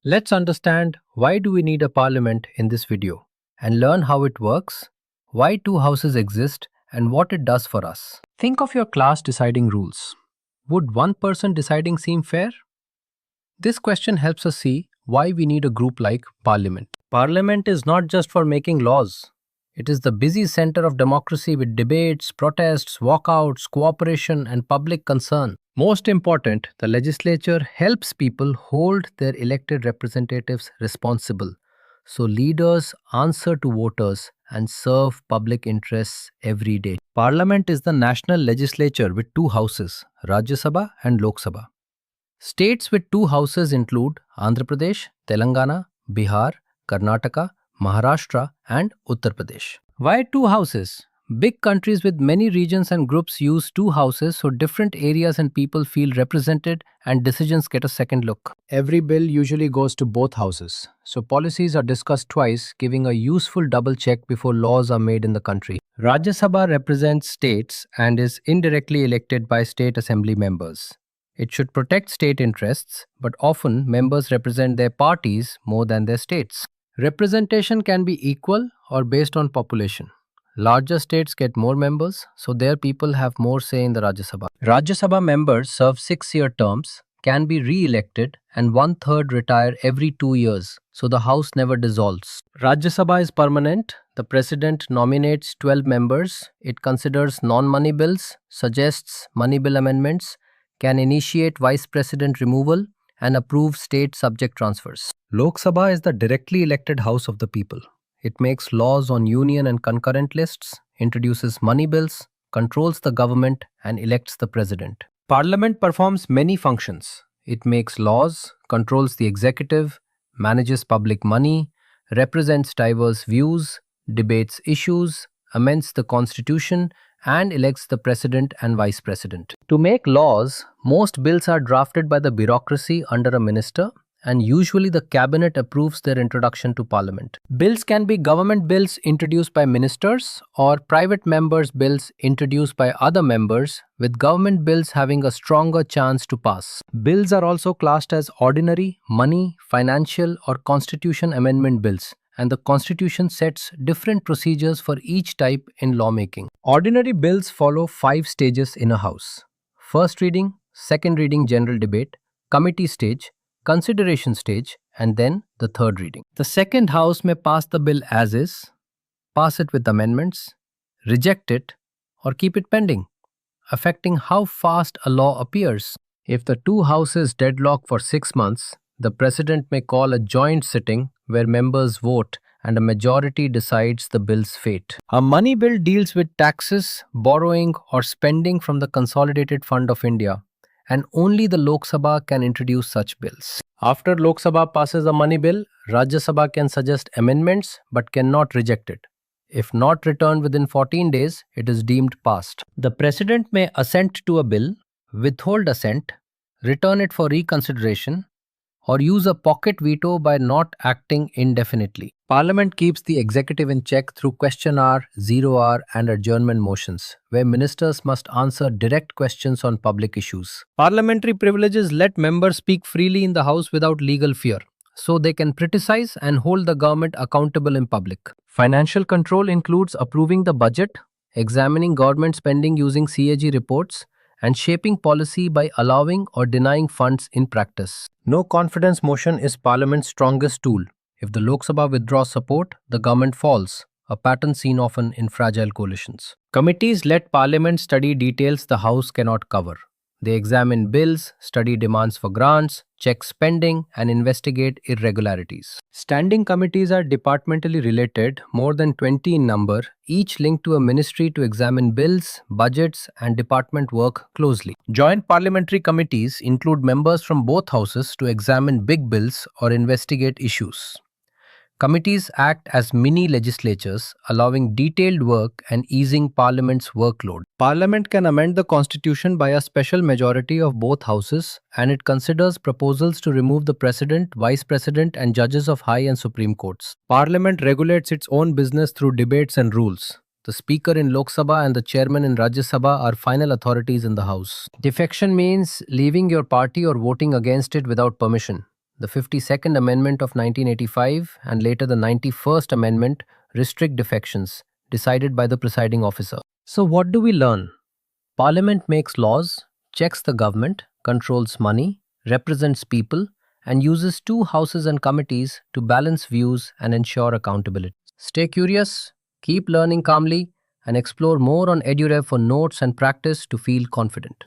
Let's understand why do we need a parliament in this video and learn how it works, why two houses exist and what it does for us. Think of your class deciding rules. Would one person deciding seem fair? This question helps us see why we need a group like Parliament. Parliament is not just for making laws. It is the busy center of democracy with debates, protests, walkouts, cooperation, and public concern. Most important, the legislature helps people hold their elected representatives responsible. So leaders answer to voters and serve public interests every day. Parliament is the national legislature with two houses, Rajya Sabha and Lok Sabha. States with two houses include Andhra Pradesh, Telangana, Bihar, Karnataka, Maharashtra, and Uttar Pradesh. Why two houses? Big countries with many regions and groups use two houses so different areas and people feel represented and decisions get a second look. Every bill usually goes to both houses, so policies are discussed twice, giving a useful double check before laws are made in the country. Rajya Sabha represents states and is indirectly elected by state assembly members. It should protect state interests, but often members represent their parties more than their states. Representation can be equal or based on population. Larger states get more members, so their people have more say in the Rajya Sabha. Rajya Sabha members serve 6-year terms, can be re-elected, and 1/3 retire every 2 years, so the House never dissolves. Rajya Sabha is permanent. The President nominates 12 members. It considers non-money bills, suggests money bill amendments, can initiate Vice President removal, and approve state subject transfers. Lok Sabha is the directly elected House of the people. It makes laws on union and concurrent lists, introduces money bills, controls the government, and elects the president. Parliament performs many functions. It makes laws, controls the executive, manages public money, represents diverse views, debates issues, amends the constitution, and elects the president and vice president. To make laws, most bills are drafted by the bureaucracy under a minister, and usually the cabinet approves their introduction to parliament. Bills can be government bills introduced by ministers or private members' bills introduced by other members, with government bills having a stronger chance to pass. Bills are also classed as ordinary, money, financial, or constitution amendment bills, and the constitution sets different procedures for each type in lawmaking. Ordinary bills follow 5 stages in a house: first reading, second reading general debate, committee stage, consideration stage, and then the third reading. The second house may pass the bill as is, pass it with amendments, reject it, or keep it pending, affecting how fast a law appears. If the two houses deadlock for 6 months, the president may call a joint sitting where members vote and a majority decides the bill's fate. A money bill deals with taxes, borrowing, or spending from the Consolidated Fund of India, and only the Lok Sabha can introduce such bills. After Lok Sabha passes a money bill, Rajya Sabha can suggest amendments but cannot reject it. If not returned within 14 days, it is deemed passed. The president may assent to a bill, withhold assent, return it for reconsideration, or use a pocket veto by not acting indefinitely. Parliament keeps the executive in check through question hour, zero hour, and adjournment motions, where ministers must answer direct questions on public issues. Parliamentary privileges let members speak freely in the House without legal fear, so they can criticize and hold the government accountable in public. Financial control includes approving the budget, examining government spending using CAG reports, and shaping policy by allowing or denying funds in practice. No confidence motion is Parliament's strongest tool. If the Lok Sabha withdraws support, the government falls, a pattern seen often in fragile coalitions. Committees let Parliament study details the House cannot cover. They examine bills, study demands for grants, check spending, and investigate irregularities. Standing committees are departmentally related, more than 20 in number, each linked to a ministry to examine bills, budgets, and department work closely. Joint parliamentary committees include members from both houses to examine big bills or investigate issues. Committees act as mini legislatures, allowing detailed work and easing Parliament's workload. Parliament can amend the constitution by a special majority of both houses, and it considers proposals to remove the president, vice president, and judges of high and supreme courts. Parliament regulates its own business through debates and rules. The Speaker in Lok Sabha and the Chairman in Rajya Sabha are final authorities in the House. Defection means leaving your party or voting against it without permission. The 52nd Amendment of 1985 and later the 91st Amendment restrict defections, decided by the presiding officer. So, what do we learn? Parliament makes laws, checks the government, controls money, represents people, and uses two houses and committees to balance views and ensure accountability. Stay curious, keep learning calmly, and explore more on EduRev for notes and practice to feel confident.